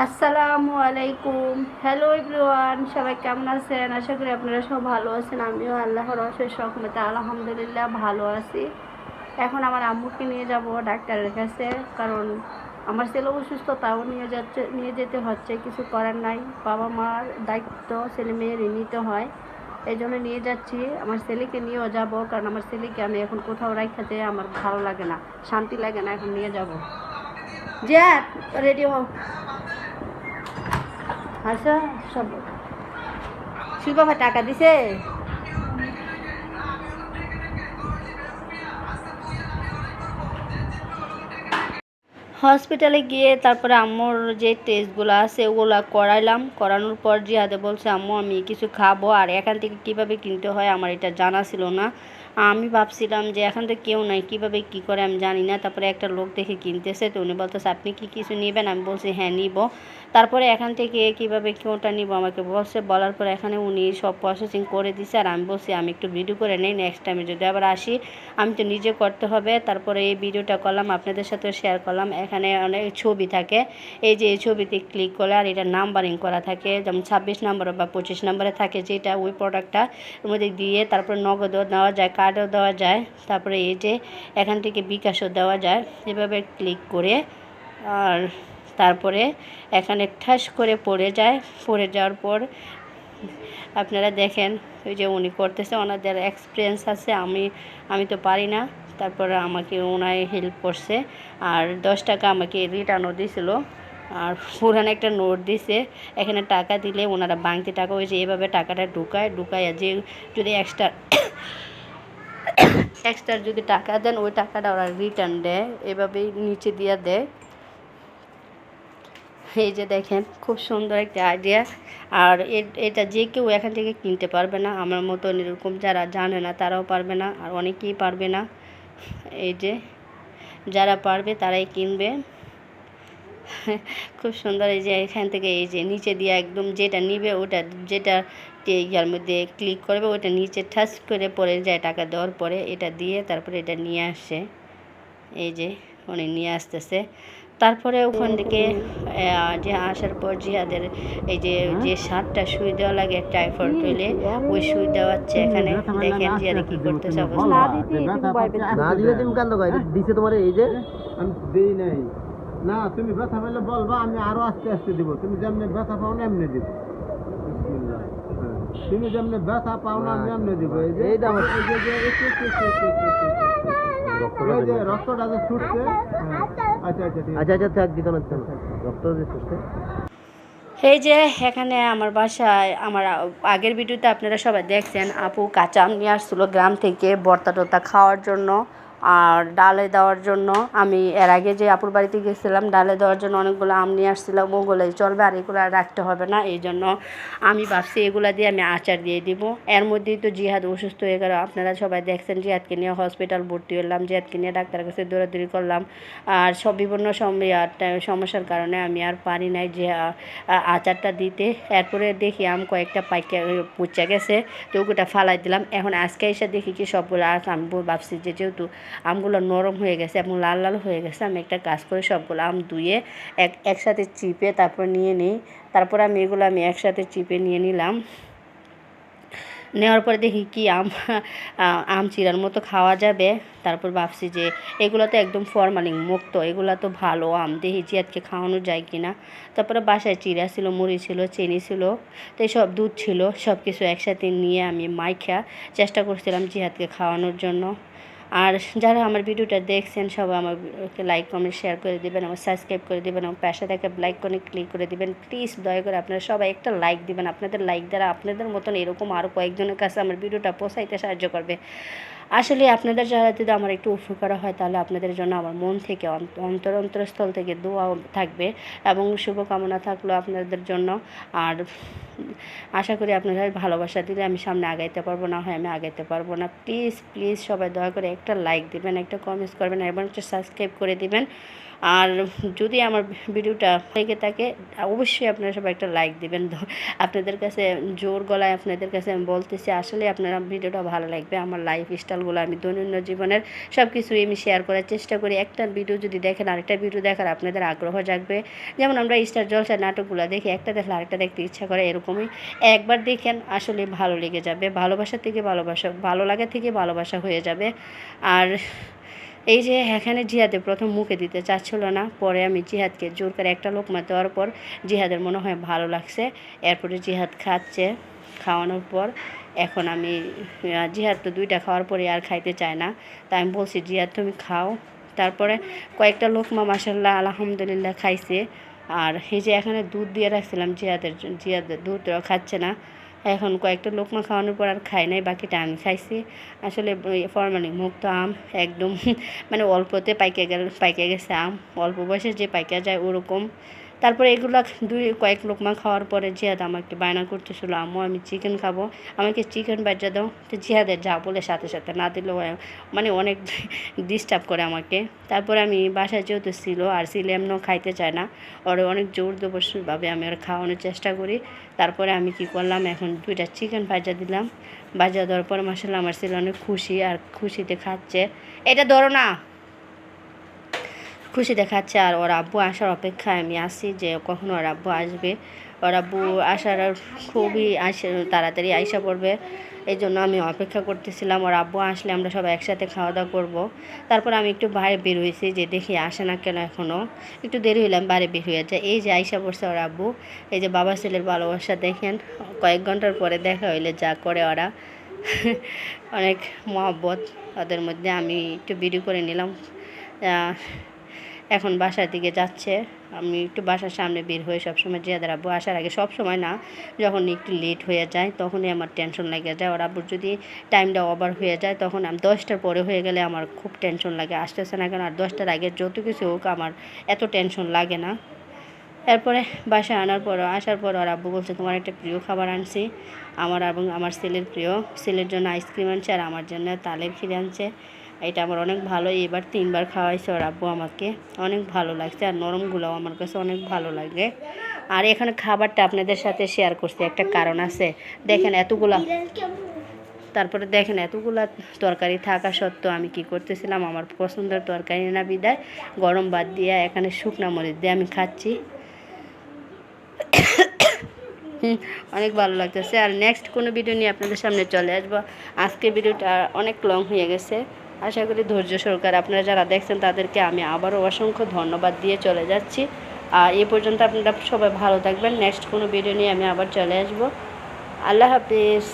আসসালামু আলাইকুম। Hello everyone, সবাই কেমন আছেন? আশা করি আপনারা সব ভালো আছেন। আমিও আল্লাহর অশেষ রহমতে আলহামদুলিল্লাহ ভালো আছি। এখন আমার আম্মুকে নিয়ে যাব ডাক্তারের কাছে, কারণ আমার ছেলে অসুস্থ, তাও নিয়ে যেতে হচ্ছে। কিছু করার নাই, বাবা মার দায়িত্ব ছেলে মেয়েরই নিতে হয়। এই জন্য নিয়ে যাচ্ছি। আমার ছেলেকে নিয়েও যাব, কারণ আমার ছেলেকে আমি এখন কোথাও রাখাতে আমার ভালো লাগে না, শান্তি লাগে না। এখন নিয়ে যাব। জিয়াদ, রেডি হও। আচ্ছা, সব শিল্পা টাকা দিছে। হসপিটালে গিয়ে তারপরে আম্মুর যে টেস্টগুলো আছে ওগুলো করাইলাম। করানোর পর জিহাদে বলছে, আম্মু আমি কিছু খাবো, আর এখান থেকে কীভাবে কিনতে হয় আমার এটা জানা ছিল না। আমি ভাবছিলাম যে এখান থেকে কেউ নাই, কীভাবে কী করে আমি জানি না। তারপরে একটা লোক দেখে কিনতেছে, তো উনি বলতেছে আপনি কি কিছু নেবেন? আমি বলছি হ্যাঁ নিব। তারপরে এখান থেকে কীভাবে কোনটা নিব আমাকে বলছে। বলার পর এখানে উনি সব প্রসেসিং করে দিছে, আর আমি বলছি আমি একটু ভিডিও করে নেই, নেক্সট টাইমে যদি আবার আসি আমি তো নিজে করতে হবে। তারপরে এই ভিডিওটা করলাম, আপনাদের সাথেও শেয়ার করলাম। এখানে অনেক ছবি থাকে, এই যে এই ছবিতে ক্লিক করলে, আর এটা নাম্বারিং করা থাকে, যেমন 26 নম্বর বা 25 নম্বরে থাকে যেটা, ওই প্রোডাক্টটা এর মধ্যে দিয়ে তারপরে নগদও দেওয়া যায়, কার্ডও দেওয়া যায়। তারপরে এই যে এখান থেকে বিকাশও দেওয়া যায়। এভাবে ক্লিক করে আর তারপরে এখানে ঠাস করে পড়ে যায়। পড়ে যাওয়ার পর আপনারা দেখেন ওই যে উনি করতেছে, ওনাদের এক্সপিরিয়েন্স আছে, আমি তো পারি না। তারপরে আমাকে ওনায় হেল্প করছে, আর 10 টাকা আমাকে রিটার্নও দিয়েছিল, আর পুরানো একটা নোট দিছে। এখানে টাকা দিলে ওনারা বাংতি টাকা হয়েছে, এভাবে টাকাটা ঢুকায় যে যদি এক্সট্রা যদি টাকা দেন ওই টাকাটা ওরা রিটার্ন দেয়, এভাবেই নিচে দিয়ে দেয়। এই যে দেখেন, খুব সুন্দর একটা আইডিয়া। আর এটা যে কেউ এখান থেকে কিনতে পারবে না, আমার মতন এরকম যারা জানে না তারাও পারবে না, আর অনেকেই পারবে না। এই যে যারা পারবে তারাই কিনবে। খুব সুন্দর। এই যে এখান থেকে এই যে নিচে দিয়ে একদম যেটা নিবে ওটা, যেটা ইয়ার মধ্যে ক্লিক করবে ওটা নিচে ঠাস করে পড়ে যায় টাকা দেওয়ার পরে। এটা দিয়ে তারপরে এটা নিয়ে আসে। এই যে উনি নিয়ে আসতেছে। তারপরে ওখান থেকে যে আসার পর জিহাদের এই যে যে 7টা সুই দেওয়া লাগে টাইফয়েড হইলে, ওই সুই দেওয়াচ্ছে। এখানে দেখেন জিহাদে কি করতেছে অবস্থা। না দিলে তুমি কান্দ গাই দিছে তোমার এই যে আমি দেই নাই। না তুমি ব্যথা পেলে বলবা, আমি আরো আস্তে আস্তে দিব। তুমি যেমনি ব্যথা পাও না এমনি দিব। বিসমিল্লাহ। তুমি যেমনি ব্যথা পাও না আমি এমনি দিব। এই যে এইটা আমার এই যে রক্তটা যে ছুটছে। আচ্ছা আচ্ছা ঠিক আছে। আচ্ছা আচ্ছা থাক দিত না রক্ত যে সুস্থ। এই যে এখানে আমার বাসায়, আমার আগের ভিডিওতে আপনারা সবাই দেখছেন, আপু কাঁচা আম নিয়ে আসছিলো গ্রাম থেকে ভর্তা টর্তা খাওয়ার জন্য আর ডালে দেওয়ার জন্য। আমি এর আগে যে আপুর বাড়িতে গেছিলাম ডালে দেওয়ার জন্য অনেকগুলো আম নিয়ে আসছিলাম, ওগুলোই চলবে, আর এগুলো আর রাখতে হবে না। এই জন্য আমি ভাবছি এগুলা দিয়ে আমি আচার দিয়ে দিব। এর মধ্যেই তো জিহাদ অসুস্থ হয়ে গেল, আপনারা সবাই দেখছেন। জিহাদকে নিয়ে হসপিটাল ভর্তি হলাম, জিহাদকে নিয়ে ডাক্তারের কাছে দৌড়াদৌড়ি করলাম, আর সব বিভিন্ন সমস্যার কারণে আমি আর পারি নাই যে আচারটা দিতে। এরপরে দেখি আম কয়েকটা পাইকা পুচা গেছে, তো ওটা ফালাই দিলাম। এখন আজকে এসে দেখি কি সবগুলো আমি ভাবছি যে যেহেতু আমগুলো নরম হয়ে গেছে এবং লাল লাল হয়ে গেছে, আমি একটা কাজ করে সবগুলো আম ধুয়ে একসাথে চিপে তারপর নিয়ে নিই। তারপর আমি একসাথে চিপে নিয়ে নিলাম। নেওয়ার পরে দেখি কি আম চিরার মতো খাওয়া যাবে। তারপর ভাবছি যে এগুলো তো একদম ফরমালিন মুক্ত, এগুলো তো ভালো আম, দেখি জিয়াদকে খাওয়ানো যায় কি না। তারপরে বাসায় চিরা ছিল, মুড়ি ছিল, চিনি ছিল, তো সব দুধ ছিল, সব কিছু একসাথে নিয়ে আমি মাইখা চেষ্টা করছিলাম জিহাদকে খাওয়ানোর জন্য। আর যারা আমার ভিডিওটা দেখছেন সবাই আমাকে লাইক কমেন্ট শেয়ার করে দেবেন, আমার সাবস্ক্রাইব করে দেবেন, এবং পাশে থেকে লাইক করে ক্লিক করে দেবেন। প্লিজ দয়া করে আপনারা সবাই একটা লাইক দিবেন। আপনাদের লাইক দ্বারা আপনাদের মতন এরকম আরও কয়েকজনের কাছে আমার ভিডিওটা পৌঁছাইতে সাহায্য করবে। আসলে আপনাদের যারা যদি আমার একটু উপকার হয়, তাহলে আপনাদের জন্য আমার মন থেকে অন্তরস্থল থেকে দোয়াও থাকবে এবং শুভকামনা থাকলো আপনাদের জন্য। আর আশা করি আপনারা ভালোবাসা দিলে আমি সামনে আগাইতে পারবো, না হয় আমি আগাইতে পারবো না। প্লিজ প্লিজ সবাই দয়া করে একটা লাইক দিবেন, একটা কমেন্টস করবেন এবং একটা সাবস্ক্রাইব করে দিবেন। আর যদি আমার ভিডিওটা লেগে থাকে অবশ্যই আপনারা সবাই একটা লাইক দিবেন। আপনাদের কাছে জোর গলায় আপনাদের কাছে আমি বলতেছি, আসলে আপনারা ভিডিওটা ভালো লাগবে। আমার লাইফ স্টাইলগুলো আমি দৈনন্দিন জীবনের সব কিছুই আমি শেয়ার করার চেষ্টা করি। একটা ভিডিও যদি দেখেন আরেকটা ভিডিও দেখার আপনাদের আগ্রহ জাগবে। যেমন আমরা স্টার জলসা নাটকগুলো দেখি, একটা দেখলে আরেকটা দেখতে ইচ্ছা করে, এরকমই একবার দেখেন আসলে ভালো লেগে যাবে। ভালোবাসা থেকে ভালোবাসা, ভালো লাগা থেকে ভালোবাসা হয়ে যাবে। আর এই যে এখানে জিহাদে প্রথম মুখে দিতে চাচ্ছিল না, পরে আমি জিহাদকে জোর করে একটা লোকমা দেওয়ার পর জিহাদের মনে হয় ভালো লাগছে। এরপরে জিহাদ খাচ্ছে, খাওয়ানোর পর এখন আমি জিহাদ তো 2টা খাওয়ার পরে আর খাইতে চায় না, তাই আমি বলছি জিহাদ তুমি খাও। তারপরে কয়েকটা লোকমা মাশাল্লাহ আলহামদুলিল্লাহ খাইছে। আর এই যে এখানে দুধ দিয়ে রাখছিলাম জিহাদের দুধ খাচ্ছে না। এখন কয়েকটা লোকমা খাওয়ানোর পর আর খাই নাই, বাকিটা আমি খাইছি। আসলে ফরমালিন মুক্ত আম একদম মানে অল্পতে পাইকে গেছে আম, অল্প বয়সে যে পাইকা যায় ওরকম। তারপরে এগুলো কয়েক লোকমা খাওয়ার পরে জিহাদ আমাকে বায়না করতেছিল, আম্মু আমি চিকেন খাবো, আমাকে চিকেন বাজ্যা দাও। তো জিহাদের যা বলে সাথে সাথে না দিলেও মানে অনেক ডিস্টার্ব করে আমাকে। তারপরে আমি বাসায় যেহেতু ছিল আর ছিলে এমনও খাইতে চায় না, ওর অনেক জোর জবরদস্তিভাবে আমি ওর খাওয়ানোর চেষ্টা করি। তারপরে আমি কি করলাম, এখন 2টা চিকেন ভাজা দিলাম। ভাজা দেওয়ার পর মাসাল্লাহ আমার ছেলে অনেক খুশি, আর খুশিতে খাচ্ছে। এটা ধরো না, খুশিতে খাচ্ছে। আর ওর আব্বু আসার অপেক্ষায় আমি আসি যে কখন ওর আব্বু আসবে। ওর আব্বু আসার খুবই তাড়াতাড়ি আইসা পড়বে, এই জন্য আমি অপেক্ষা করতেছিলাম। ওর আব্বু আসলে আমরা সবাই একসাথে খাওয়া দাওয়া করবো। তারপর আমি একটু বাইরে বের হয়েছি যে দেখি আসে না কেন, এখনও একটু দেরি হইলাম, বাইরে বের হয়ে যায়। এই যে আইসা পড়ছে ওর আব্বু। এই যে বাবা ছেলের ভালোবাসা দেখেন, কয়েক ঘন্টার পরে দেখা হইলে যা করে ওরা অনেক মহব্বত ওদের মধ্যে। আমি একটু ভিডিও করে নিলাম। এখন বাসার দিকে যাচ্ছে, আমি একটু বাসার সামনে বের হয়ে সবসময় জিহাদের আব্বু আসার আগে, সবসময় না, যখন একটু লেট হয়ে যায় তখনই আমার টেনশন লেগে যায়। ওর আব্বুর যদি টাইমটা ওভার হয়ে যায় তখন আমি 10টার পরে হয়ে গেলে আমার খুব টেনশন লাগে, আসতেছে না কেন। আর 10টার আগে যত কিছু হোক আমার এত টেনশন লাগে না। এরপরে বাসায় আসার পর ওর আব্বু বলছে তোমার একটা প্রিয় খাবার আনছি, আমার এবং আমার ছেলের প্রিয়। ছেলের জন্য আইসক্রিম আনছে আর আমার জন্য তালের ক্ষীর আনছে। এটা আমার অনেক ভালো, এবার 3বার খাওয়াইছে ওর আব্বু আমাকে, অনেক ভালো লাগছে। আর নরমগুলোও আমার কাছে অনেক ভালো লাগে। আর এখানে খাবারটা আপনাদের সাথে শেয়ার করছি, একটা কারণ আছে। দেখেন তারপরে দেখেন এতগুলা তরকারি থাকা সত্ত্বেও আমি কি করতেছিলাম, আমার পছন্দের তরকারি না বিদায় গরম ভাত দিয়ে এখানে শুকনা মরিচ দিয়ে আমি খাচ্ছি। অনেক ভালো লাগতেছে। আর নেক্সট কোনো ভিডিও নিয়ে আপনাদের সামনে চলে আসবো। আজকে ভিডিওটা অনেক লং হয়ে গেছে, আশা করি ধৈর্য সহকারে আপনারা যারা দেখছেন তাদেরকে আমি আবারও অসংখ্য ধন্যবাদ দিয়ে চলে যাচ্ছি। আর এ পর্যন্ত আপনারা সবাই ভালো থাকবেন। নেক্সট কোনো ভিডিও নিয়ে আমি আবার চলে আসবো। আল্লাহ হাফিজ।